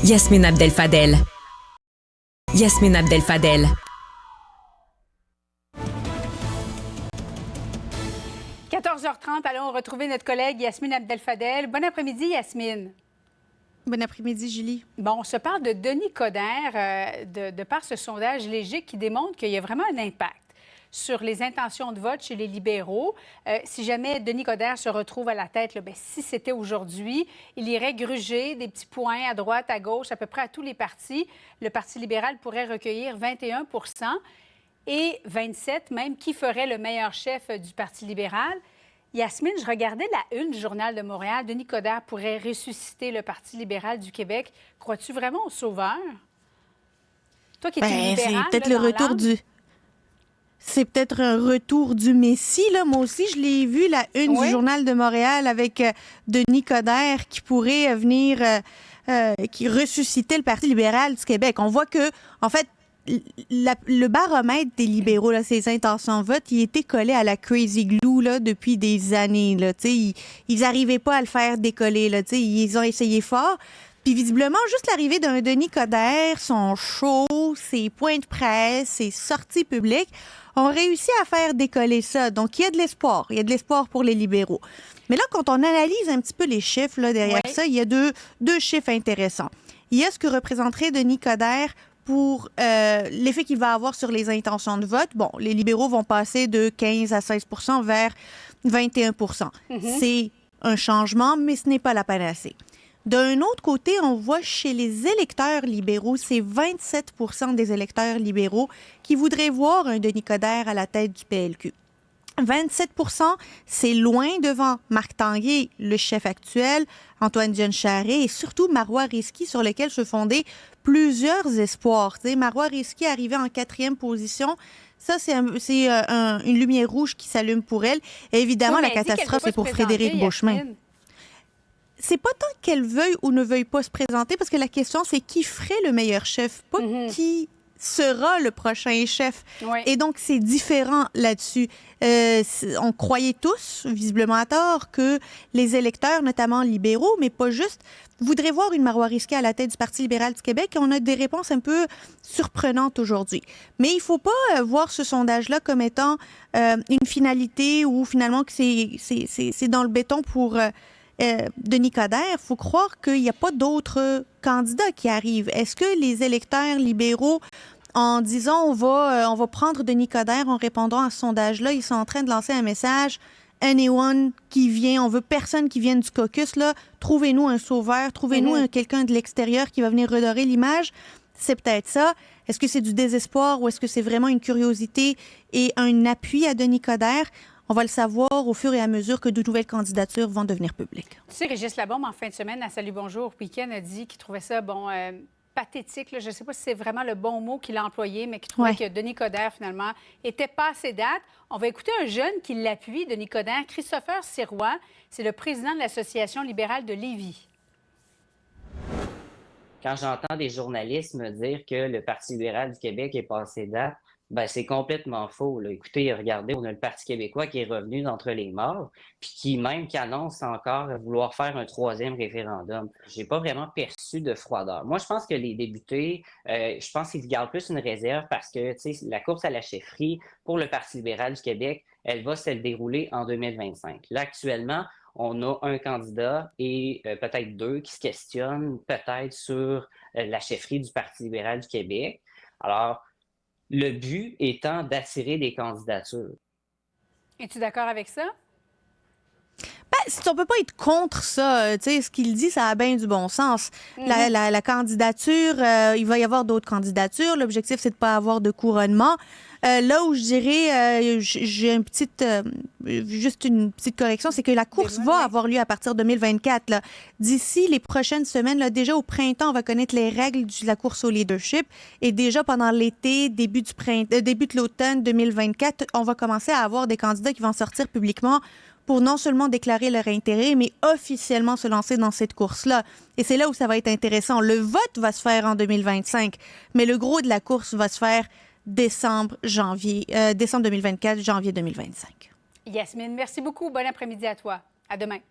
Yasmine Abdel-Fadel. Yasmine Abdel-Fadel. – 14h30, allons retrouver notre collègue Yasmine Abdel-Fadel. Bon après-midi, Yasmine. Bon après-midi, Julie. Bon, on se parle de Denis Coderre, de par ce sondage léger qui démontre qu'il y a vraiment un impact sur les intentions de vote chez les libéraux. Si jamais Denis Coderre se retrouve à la tête, là, bien, si c'était aujourd'hui, il irait gruger des petits points à droite, à gauche, à peu près à tous les partis. Le Parti libéral pourrait recueillir 21 et 27 même, qui ferait le meilleur chef du Parti libéral. Yasmine, je regardais la une du Journal de Montréal. Denis Coderre pourrait ressusciter le Parti libéral du Québec. Crois-tu vraiment au sauveur? Toi qui es libéral, c'est peut-être le retour du... C'est peut-être un retour du Messie, là. Moi aussi, je l'ai vu, la une du Journal de Montréal avec Denis Coderre qui pourrait venir, qui ressuscitait le Parti libéral du Québec. On voit que, en fait, le baromètre des libéraux, là, ses intentions de vote, il était collé à la crazy glue là, depuis des années. Là, ils n'arrivaient pas à le faire décoller. Là, ils ont essayé fort. Puis visiblement, juste l'arrivée d'un Denis Coderre, son show, ses points de presse, ses sorties publiques, ont réussi à faire décoller ça. Donc, il y a de l'espoir. Il y a de l'espoir pour les libéraux. Mais là, quand on analyse un petit peu les chiffres là, derrière ça, il y a deux chiffres intéressants. Il y a ce que représenterait Denis Coderre pour l'effet qu'il va avoir sur les intentions de vote. Bon, les libéraux vont passer de 15 à 16 vers 21 C'est un changement, mais ce n'est pas la panacée. D'un autre côté, on voit chez les électeurs libéraux, c'est 27 des électeurs libéraux qui voudraient voir un Denis Coderre à la tête du PLQ. 27 c'est loin devant Marc Tanguay, le chef actuel, Antoine Diome Charest et surtout Marois Risky, sur lequel se fondaient plusieurs espoirs. T'sais, Marois Risky arrivé en 4e position. Ça, c'est une lumière rouge qui s'allume pour elle. Et évidemment, la catastrophe, c'est pour Frédéric Beauchemin. C'est pas tant qu'elle veuille ou ne veuille pas se présenter, parce que la question, c'est qui ferait le meilleur chef, pas qui sera le prochain chef. Et donc, c'est différent là-dessus. On croyait tous, visiblement à tort, que les électeurs, notamment libéraux, mais pas juste, voudraient voir une Marois Risky à la tête du Parti libéral du Québec. Et on a des réponses un peu surprenantes aujourd'hui. Mais il ne faut pas voir ce sondage-là comme étant une finalité ou finalement que c'est dans le béton pour... Denis Coderre, il faut croire qu'il n'y a pas d'autres candidats qui arrivent. Est-ce que les électeurs libéraux, en disant on va prendre Denis Coderre en répondant à ce sondage-là, ils sont en train de lancer un message « Anyone qui vient, on veut personne qui vienne du caucus, là, trouvez-nous un sauveur, trouvez-nous quelqu'un de l'extérieur qui va venir redorer l'image ». C'est peut-être ça. Est-ce que c'est du désespoir ou est-ce que c'est vraiment une curiosité et un appui à Denis Coderre? On va le savoir au fur et à mesure que de nouvelles candidatures vont devenir publiques. Tu sais, Régis Labombe, en fin de semaine, à Salut Bonjour Week-end, a dit qu'il trouvait ça, pathétique. Là. Je ne sais pas si c'est vraiment le bon mot qu'il a employé, mais qu'il trouvait que Denis Coderre, finalement, était passé date. On va écouter un jeune qui l'appuie, Denis Coderre, Christopher Sirois. C'est le président de l'Association libérale de Lévis. Quand j'entends des journalistes me dire que le Parti libéral du Québec est passé date, ben c'est complètement faux. Là. Écoutez, regardez, on a le Parti québécois qui est revenu d'entre les morts, puis qui annonce encore vouloir faire un 3e référendum. J'ai pas vraiment perçu de froideur. Moi, je pense que les députés, je pense qu'ils gardent plus une réserve parce que, tu sais, la course à la chefferie pour le Parti libéral du Québec, elle va se dérouler en 2025. Là, actuellement, on a un candidat et peut-être deux qui se questionnent peut-être sur la chefferie du Parti libéral du Québec. Alors, le but étant d'attirer des candidatures. Es-tu d'accord avec ça? On ne peut pas être contre ça. Ce qu'il dit, ça a bien du bon sens. La candidature, il va y avoir d'autres candidatures. L'objectif, c'est de ne pas avoir de couronnement. Là où je dirais, j'ai juste une petite correction, c'est que la course va avoir lieu à partir de 2024. Là. D'ici les prochaines semaines, là, déjà au printemps, on va connaître les règles de la course au leadership. Et déjà pendant l'été, début de l'automne 2024, on va commencer à avoir des candidats qui vont sortir publiquement pour non seulement déclarer leur intérêt, mais officiellement se lancer dans cette course-là. Et c'est là où ça va être intéressant. Le vote va se faire en 2025, mais le gros de la course va se faire décembre 2024, janvier 2025. Yasmine, merci beaucoup. Bon après-midi à toi. À demain.